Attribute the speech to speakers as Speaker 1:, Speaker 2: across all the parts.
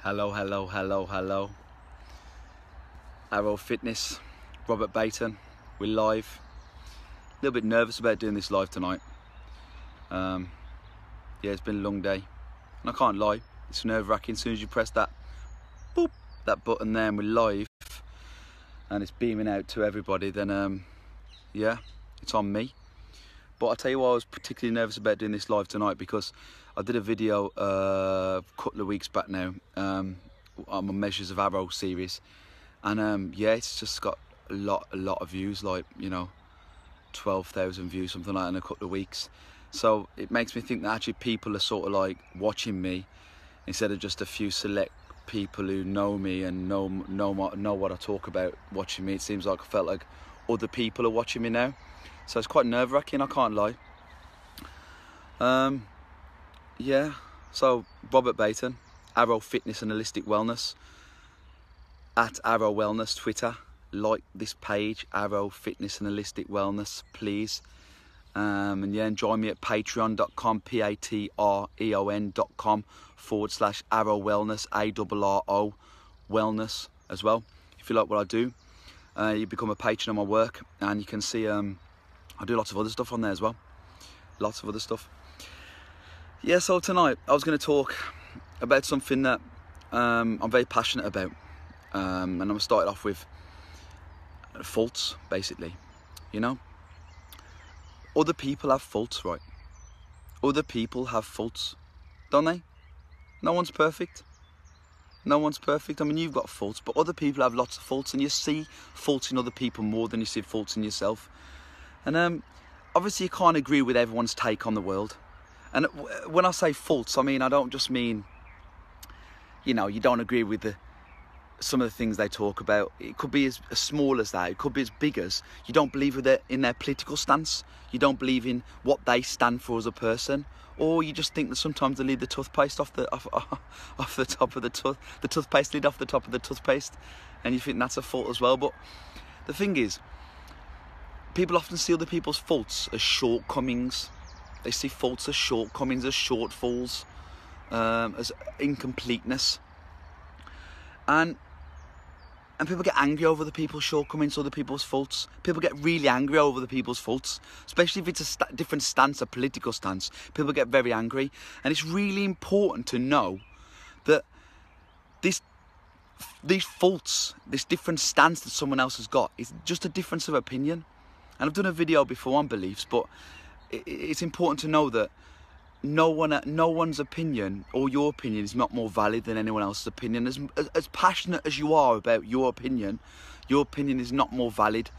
Speaker 1: Hello, hello, hello, hello. Arrow Fitness, Robert Baton. We're live. A little bit nervous about doing this live tonight. Yeah, it's been a long day. And I can't lie, it's nerve-wracking. As soon as you press that, boop, that button there and we're live, and it's beaming out to everybody, then yeah, it's on me. But I'll tell you why I was particularly nervous about doing this live tonight, because I did a video a couple of weeks back now on my Measures of Arrow series, and yeah, it's just got a lot of views, like, you know, 12,000 views, something like that, in a couple of weeks. So it makes me think that actually people are sort of like watching me, instead of just a few select people who know me and know what I talk about watching me. It seems like I felt like other people are watching me now. So it's quite nerve-wracking, I can't lie. Yeah, so Robert Baton, Arrow Fitness and Holistic Wellness, at Arrow Wellness, Twitter. Like this page, Arrow Fitness and Holistic Wellness, please. And yeah, and join me at patreon.com, patreon.com/Arrow Wellness, ARRO Wellness as well. If you like what I do, you become a patron of my work, and you can see I do lots of other stuff on there as well. Lots of other stuff. Yeah, so tonight I was going to talk about something that I'm very passionate about. And I'm going to start off with faults, basically. You know? Other people have faults, right? Other people have faults, don't they? No one's perfect. No one's perfect. I mean, you've got faults, but other people have lots of faults, and you see faults in other people more than you see faults in yourself. And obviously you can't agree with everyone's take on the world. And when I say faults, I mean, I don't just mean, you know, you don't agree with some of the things they talk about. It could be as small as that. It could be as big as you don't believe in their political stance. You don't believe in what they stand for as a person. Or you just think that sometimes they leave the toothpaste off the top of the toothpaste lid off the top of the toothpaste, and you think that's a fault as well. But the thing is, people often see other people's faults as shortcomings. They see faults as shortcomings, as shortfalls, as incompleteness. And people get angry over the people's shortcomings, other people's faults. People get really angry over the people's faults, especially if it's a different stance, a political stance. People get very angry. And it's really important to know that these faults, this different stance that someone else has got, is just a difference of opinion. And I've done a video before on beliefs, but it's important to know that no one's opinion or your opinion is not more valid than anyone else's opinion. As passionate as you are about your opinion is not more valid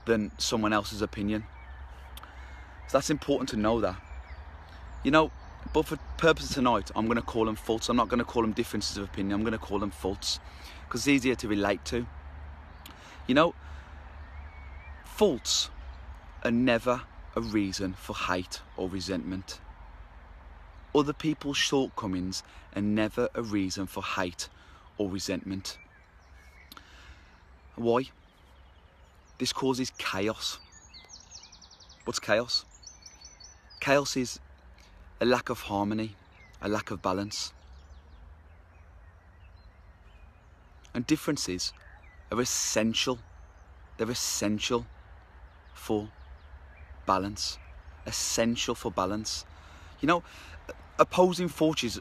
Speaker 1: than someone else's opinion. So that's important to know that. You know, but for purposes tonight, I'm going to call them faults. I'm not going to call them differences of opinion. I'm going to call them faults, because it's easier to relate to. You know, faults are never a reason for hate or resentment. Other people's shortcomings are never a reason for hate or resentment. Why? This causes chaos. What's chaos? Chaos is a lack of harmony, a lack of balance. And differences are essential. They're essential for balance. Essential for balance. You know, opposing forces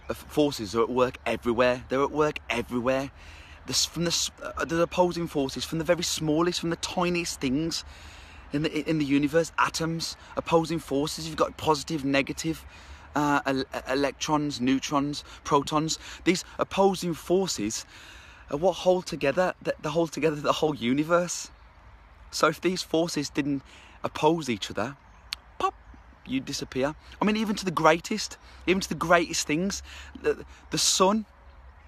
Speaker 1: are at work everywhere. They're at work everywhere. The opposing forces, from the very smallest, from the tiniest things in the universe, atoms, opposing forces. You've got positive, negative, electrons, neutrons, protons. These opposing forces are what hold together the whole universe. So if these forces didn't oppose each other, pop, you'd disappear. I mean, even to the greatest things, the sun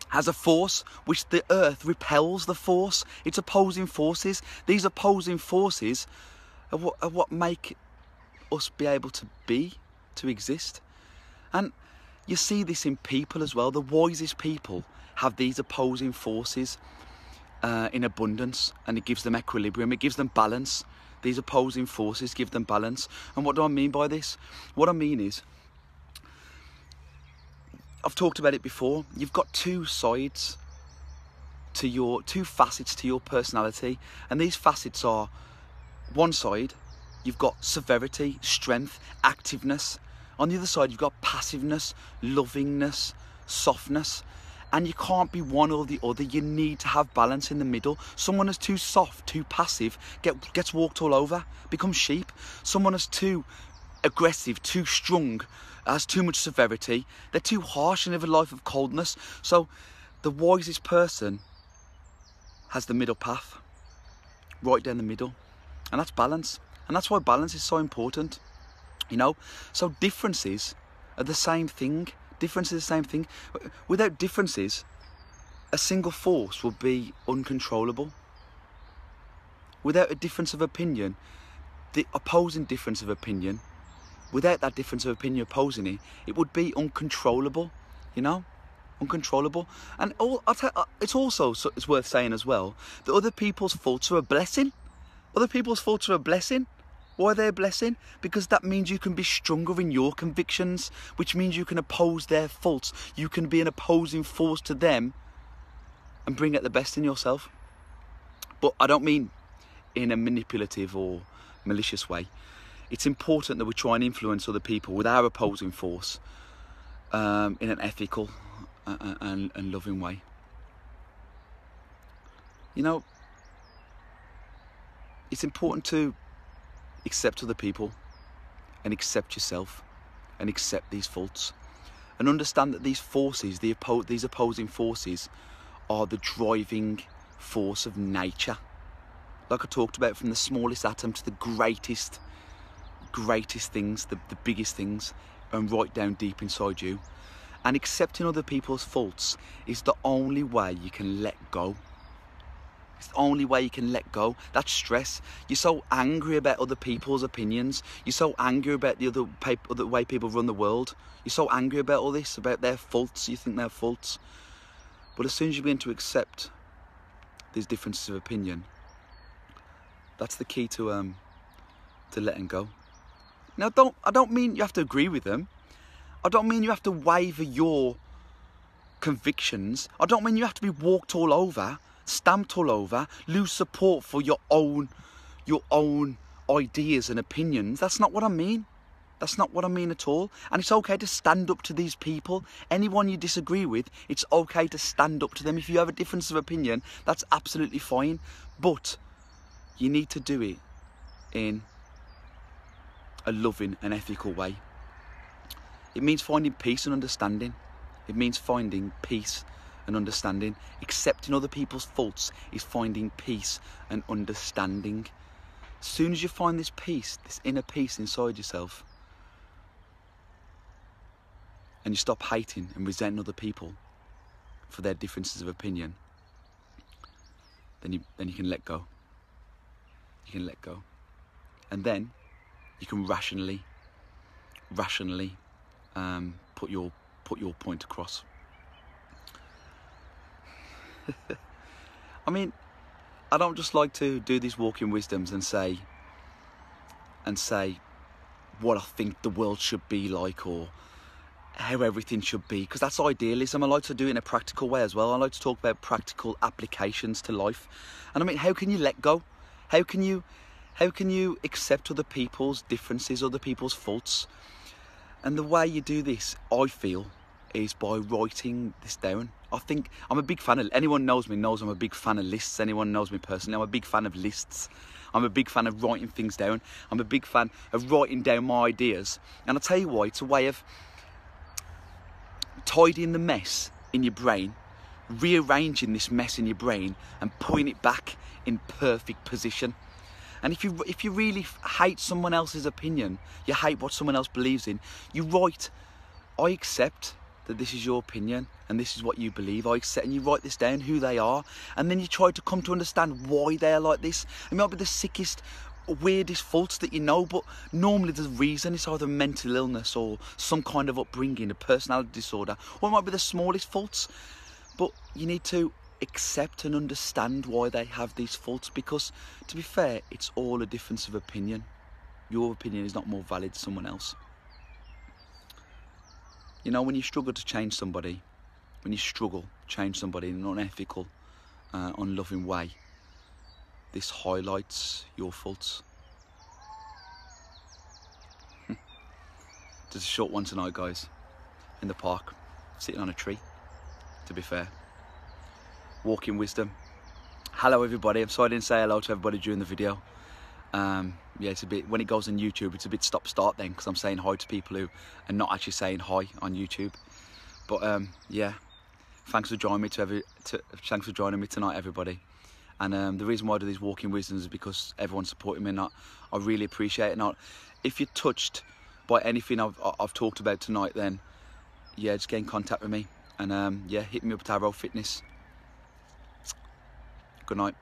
Speaker 1: has a force which the earth repels the force. It's opposing forces. These opposing forces are what make us be able to exist. And you see this in people as well. The wisest people have these opposing forces in abundance, and it gives them equilibrium, it gives them balance. These opposing forces give them balance. And what do I mean by this? What I mean is, I've talked about it before, you've got two sides to your two facets to your personality, and these facets are, one side you've got severity, strength, activeness. On the other side you've got passiveness, lovingness, softness. And you can't be one or the other. You need to have balance in the middle. Someone who's too soft, too passive, gets walked all over, becomes sheep. Someone who's too aggressive, too strong, has too much severity, they're too harsh and live a life of coldness. So the wisest person has the middle path, right down the middle. And that's balance. And that's why balance is so important, you know. So differences are the same thing. Differences are the same thing. Without differences, a single force will be uncontrollable. Without a difference of opinion, the opposing difference of opinion, without that difference of opinion opposing it, it would be uncontrollable, you know? Uncontrollable. And it's also, it's worth saying as well, that other people's faults are a blessing. Other people's faults are a blessing. Why are they a blessing? Because that means you can be stronger in your convictions, which means you can oppose their faults. You can be an opposing force to them and bring out the best in yourself. But I don't mean in a manipulative or malicious way. It's important that we try and influence other people with our opposing force in an ethical and loving way. You know, it's important to accept other people and accept yourself and accept these faults and understand that these forces, these opposing forces, are the driving force of nature. Like I talked about, from the smallest atom to the greatest things, the biggest things, and right down deep inside you. And accepting other people's faults is the only way you can let go. It's the only way you can let go. That's stress. You're so angry about other people's opinions. You're so angry about the other way people run the world. You're so angry about all this, about their faults. You think they're faults. But as soon as you begin to accept these differences of opinion, that's the key to letting go. Now, I don't mean you have to agree with them. I don't mean you have to waver your convictions. I don't mean you have to be walked all over, stamped all over, lose support for your own ideas and opinions. That's not what I mean. That's not what I mean at all. And it's okay to stand up to these people. Anyone you disagree with, it's okay to stand up to them. If you have a difference of opinion, that's absolutely fine. But you need to do it in a loving and ethical way. It means finding peace and understanding. It means finding peace and understanding. Accepting other people's faults is finding peace and understanding. As soon as you find this peace, this inner peace inside yourself, and you stop hating and resenting other people for their differences of opinion, then you can let go. You can let go. And then you can rationally put your point across. I mean, I don't just like to do these walking wisdoms and say what I think the world should be like or how everything should be, because that's idealism. I like to do it in a practical way as well. I like to talk about practical applications to life. And I mean, how can you let go? How can you accept other people's differences, other people's faults? And the way you do this, I feel, is by writing this down. I think I'm a big fan of, anyone knows me knows I'm a big fan of lists. Anyone knows me personally, I'm a big fan of lists. I'm a big fan of writing things down. I'm a big fan of writing down my ideas. And I'll tell you why, it's a way of tidying the mess in your brain, rearranging this mess in your brain and putting it back in perfect position. And if you really hate someone else's opinion, you hate what someone else believes in, you write, I accept that this is your opinion and this is what you believe. I accept, and you write this down, who they are, and then you try to come to understand why they are like this. It might be the sickest, weirdest faults that you know, but normally the reason is either mental illness or some kind of upbringing, a personality disorder, or it might be the smallest faults. But you need to accept and understand why they have these faults, because to be fair, it's all a difference of opinion. Your opinion is not more valid than someone else. You know, when you struggle to change somebody, in an unethical unloving way, this highlights your faults. Just a short one tonight, guys, in the park, sitting on a tree, to be fair. Walking wisdom. Hello everybody, I'm sorry I didn't say hello to everybody during the video. Yeah, it's a bit, when it goes on YouTube, it's a bit stop-start then, because I'm saying hi to people who are not actually saying hi on YouTube. But yeah, thanks for joining me thanks for joining me tonight, everybody. And the reason why I do these walking wisdoms is because everyone's supporting me, and I really appreciate it. And if you're touched by anything I've talked about tonight, then yeah, just get in contact with me, and yeah, hit me up at Arrow Fitness. Good night.